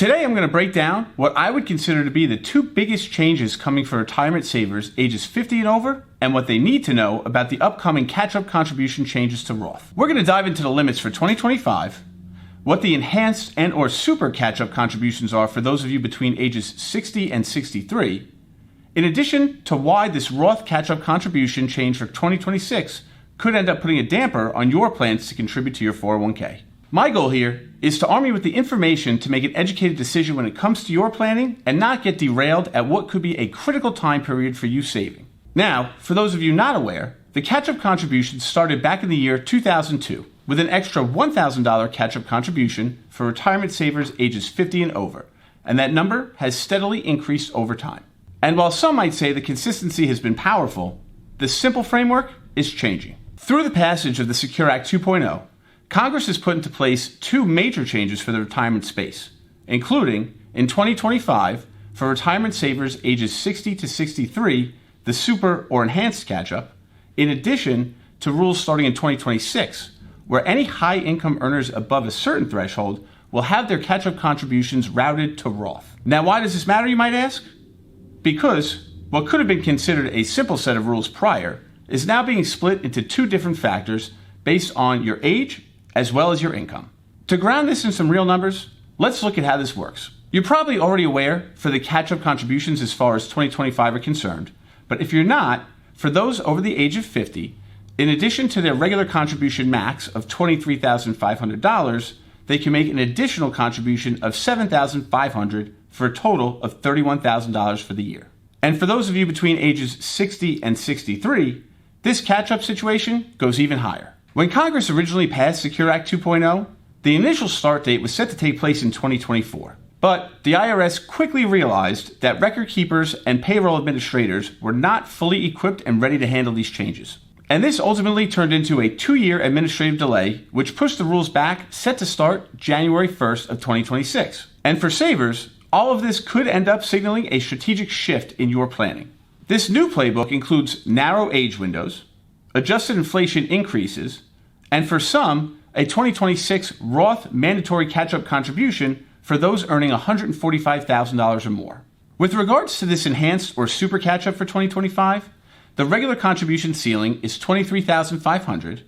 Today I'm going to break down what I would consider to be the two biggest changes coming for retirement savers ages 50 and over, and what they need to know about the upcoming catch-up contribution changes to Roth. We're going to dive into the limits for 2025, what the enhanced and or super catch-up contributions are for those of you between ages 60 and 63, in addition to why this Roth catch-up contribution change for 2026 could end up putting a damper on your plans to contribute to your 401k. My goal here is to arm you with the information to make an educated decision when it comes to your planning and not get derailed at what could be a critical time period for you saving. Now, for those of you not aware, the catch-up contributions started back in the year 2002 with an extra $1,000 catch-up contribution for retirement savers ages 50 and over, and that number has steadily increased over time. And while some might say the consistency has been powerful, the simple framework is changing. Through the passage of the Secure Act 2.0, Congress has put into place two major changes for the retirement space, including, in 2025, for retirement savers ages 60 to 63, the super or enhanced catch-up, in addition to rules starting in 2026, where any high-income earners above a certain threshold will have their catch-up contributions routed to Roth. Now, why does this matter, you might ask? Because what could have been considered a simple set of rules prior is now being split into two different factors based on your age as well as your income. To ground this in some real numbers, let's look at how this works. You're probably already aware for the catch-up contributions as far as 2025 are concerned, but if you're not, for those over the age of 50, in addition to their regular contribution max of $23,500, they can make an additional contribution of $7,500 for a total of $31,000 for the year. And for those of you between ages 60 and 63, this catch-up situation goes even higher. When Congress originally passed Secure Act 2.0, the initial start date was set to take place in 2024. But the IRS quickly realized that record keepers and payroll administrators were not fully equipped and ready to handle these changes. And this ultimately turned into a 2-year administrative delay, which pushed the rules back, set to start January 1st of 2026. And for savers, all of this could end up signaling a strategic shift in your planning. This new playbook includes narrow age windows, adjusted inflation increases, and for some, a 2026 Roth mandatory catch-up contribution for those earning $145,000 or more. With regards to this enhanced or super catch-up for 2025, the regular contribution ceiling is $23,500,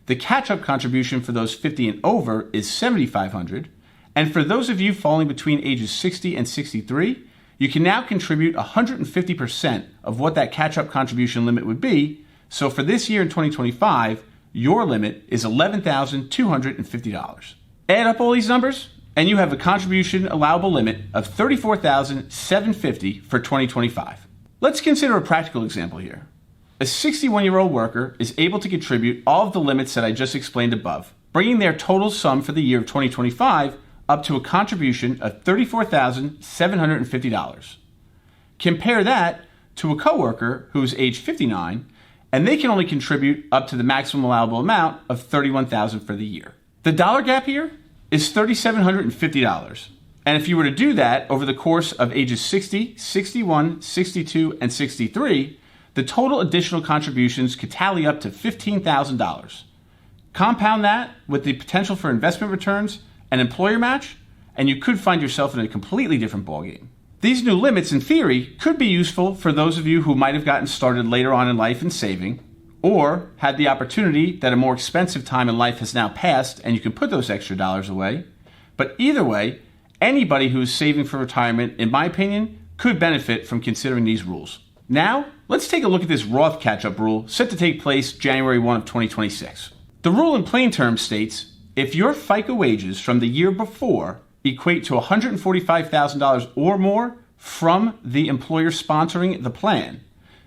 the catch-up contribution for those 50 and over is $7,500, and for those of you falling between ages 60 and 63, you can now contribute 150% of what that catch-up contribution limit would be. So for this year in 2025, your limit is $11,250. Add up all these numbers, and you have a contribution allowable limit of $34,750 for 2025. Let's consider a practical example here. A 61-year-old worker is able to contribute all of the limits that I just explained above, bringing their total sum for the year of 2025 up to a contribution of $34,750. Compare that to a coworker who is age 59, and they can only contribute up to the maximum allowable amount of $31,000 for the year. The dollar gap here is $3,750. And if you were to do that over the course of ages 60, 61, 62, and 63, the total additional contributions could tally up to $15,000. Compound that with the potential for investment returns and employer match, and you could find yourself in a completely different ballgame. These new limits, in theory, could be useful for those of you who might have gotten started later on in life in saving, or had the opportunity that a more expensive time in life has now passed and you can put those extra dollars away. But either way, anybody who is saving for retirement, in my opinion, could benefit from considering these rules. Now, let's take a look at this Roth catch-up rule set to take place January 1 of 2026. The rule in plain terms states, if your FICA wages from the year before equate to $145,000 or more from the employer sponsoring the plan,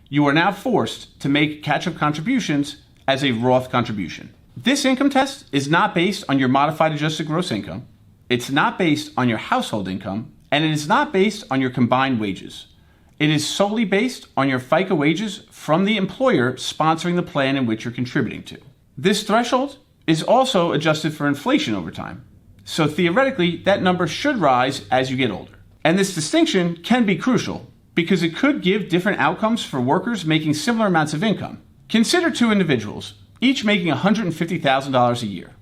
you are now forced to make catch-up contributions as a Roth contribution. This income test is not based on your modified adjusted gross income, it's not based on your household income, and it is not based on your combined wages. It is solely based on your FICA wages from the employer sponsoring the plan in which you're contributing to. This threshold is also adjusted for inflation over time. So theoretically, that number should rise as you get older. And this distinction can be crucial because it could give different outcomes for workers making similar amounts of income. Consider two individuals, each making $150,000 a year.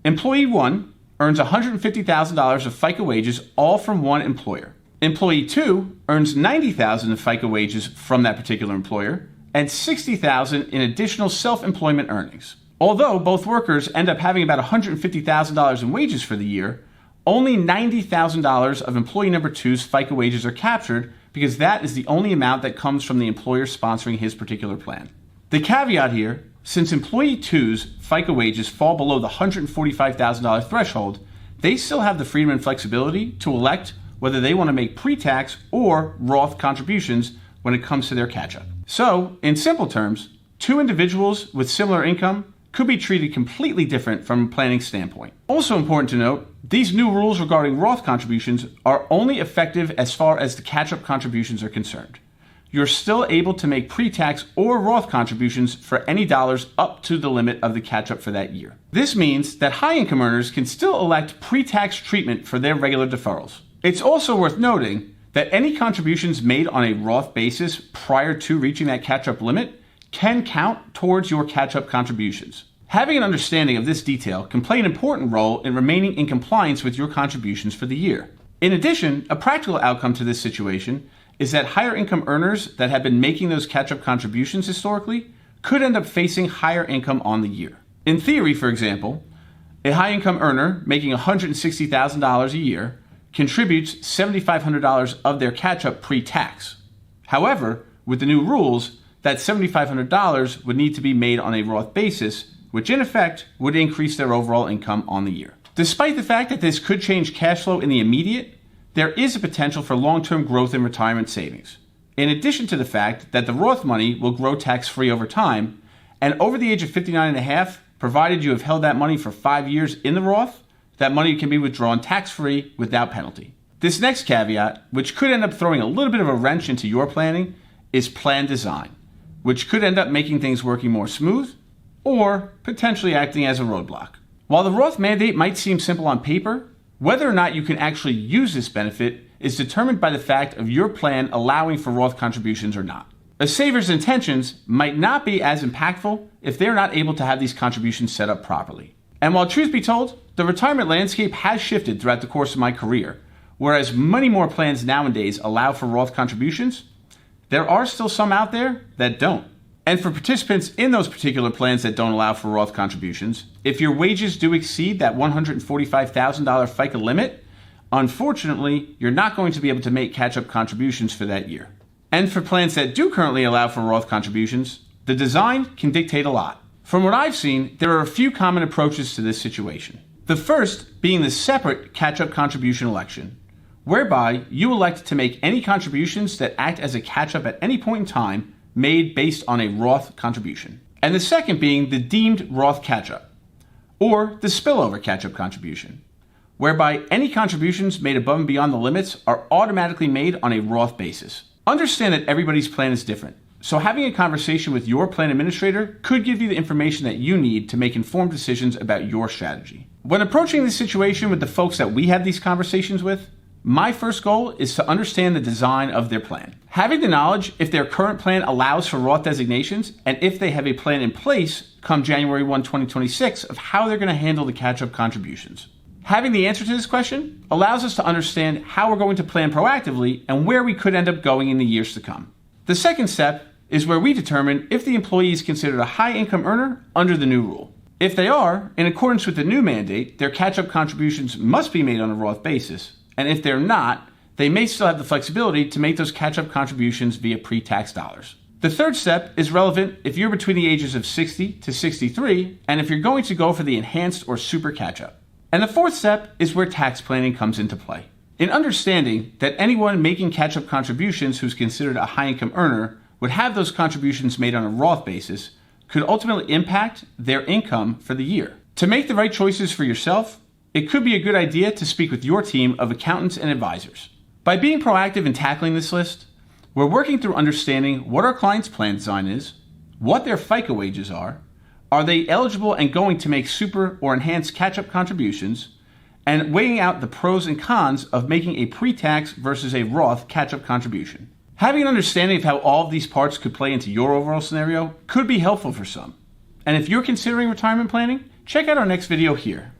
Employee 1 earns $150,000 of FICA wages all from one employer. Employee 2 earns $90,000 of FICA wages from that particular employer and $60,000 in additional self-employment earnings. Although both workers end up having about $150,000 in wages for the year, only $90,000 of employee number 2's FICA wages are captured because that is the only amount that comes from the employer sponsoring his particular plan. The caveat here, since employee 2's FICA wages fall below the $145,000 threshold, they still have the freedom and flexibility to elect whether they want to make pre-tax or Roth contributions when it comes to their catch-up. So, in simple terms, two individuals with similar income could be treated completely different from a planning standpoint. Also important to note, these new rules regarding Roth contributions are only effective as far as the catch-up contributions are concerned. You're still able to make pre-tax or Roth contributions for any dollars up to the limit of the catch-up for that year. This means that high-income earners can still elect pre-tax treatment for their regular deferrals. It's also worth noting that any contributions made on a Roth basis prior to reaching that catch-up limit can count towards your catch-up contributions. Having an understanding of this detail can play an important role in remaining in compliance with your contributions for the year. In addition, a practical outcome to this situation is that higher income earners that have been making those catch-up contributions historically could end up facing higher income on the year. In theory, for example, a high income earner making $160,000 a year contributes $7,500 of their catch-up pre-tax. However, with the new rules, that $7,500 would need to be made on a Roth basis, which in effect would increase their overall income on the year. Despite the fact that this could change cash flow in the immediate, there is a potential for long-term growth in retirement savings. In addition to the fact that the Roth money will grow tax-free over time, and over the age of 59 and a half, provided you have held that money for 5 years in the Roth, that money can be withdrawn tax-free without penalty. This next caveat, which could end up throwing a little bit of a wrench into your planning, is plan design, which could end up making things working more smooth or potentially acting as a roadblock. While the Roth mandate might seem simple on paper, whether or not you can actually use this benefit is determined by the fact of your plan allowing for Roth contributions or not. A saver's intentions might not be as impactful if they're not able to have these contributions set up properly. And while truth be told, the retirement landscape has shifted throughout the course of my career, whereas many more plans nowadays allow for Roth contributions, there are still some out there that don't. And for participants in those particular plans that don't allow for Roth contributions, if your wages do exceed that $145,000 FICA limit, unfortunately, you're not going to be able to make catch-up contributions for that year. And for plans that do currently allow for Roth contributions, the design can dictate a lot. From what I've seen, there are a few common approaches to this situation. The first being the separate catch-up contribution election, whereby you elect to make any contributions that act as a catch-up at any point in time made based on a Roth contribution. And the second being the deemed Roth catch-up, or the spillover catch-up contribution, whereby any contributions made above and beyond the limits are automatically made on a Roth basis. Understand that everybody's plan is different, so having a conversation with your plan administrator could give you the information that you need to make informed decisions about your strategy. When approaching this situation with the folks that we have these conversations with, my first goal is to understand the design of their plan. Having the knowledge if their current plan allows for Roth designations and if they have a plan in place come January 1, 2026 of how they're going to handle the catch-up contributions. Having the answer to this question allows us to understand how we're going to plan proactively and where we could end up going in the years to come. The second step is where we determine if the employee is considered a high-income earner under the new rule. If they are, in accordance with the new mandate, their catch-up contributions must be made on a Roth basis. And if they're not, they may still have the flexibility to make those catch-up contributions via pre-tax dollars. The third step is relevant if you're between the ages of 60 to 63, and if you're going to go for the enhanced or super catch-up. And the fourth step is where tax planning comes into play. In understanding that anyone making catch-up contributions who's considered a high-income earner would have those contributions made on a Roth basis could ultimately impact their income for the year. To make the right choices for yourself, it could be a good idea to speak with your team of accountants and advisors. By being proactive in tackling this list, we're working through understanding what our client's plan design is, what their FICA wages are they eligible and going to make super or enhanced catch-up contributions, and weighing out the pros and cons of making a pre-tax versus a Roth catch-up contribution. Having an understanding of how all of these parts could play into your overall scenario could be helpful for some. And if you're considering retirement planning, check out our next video here.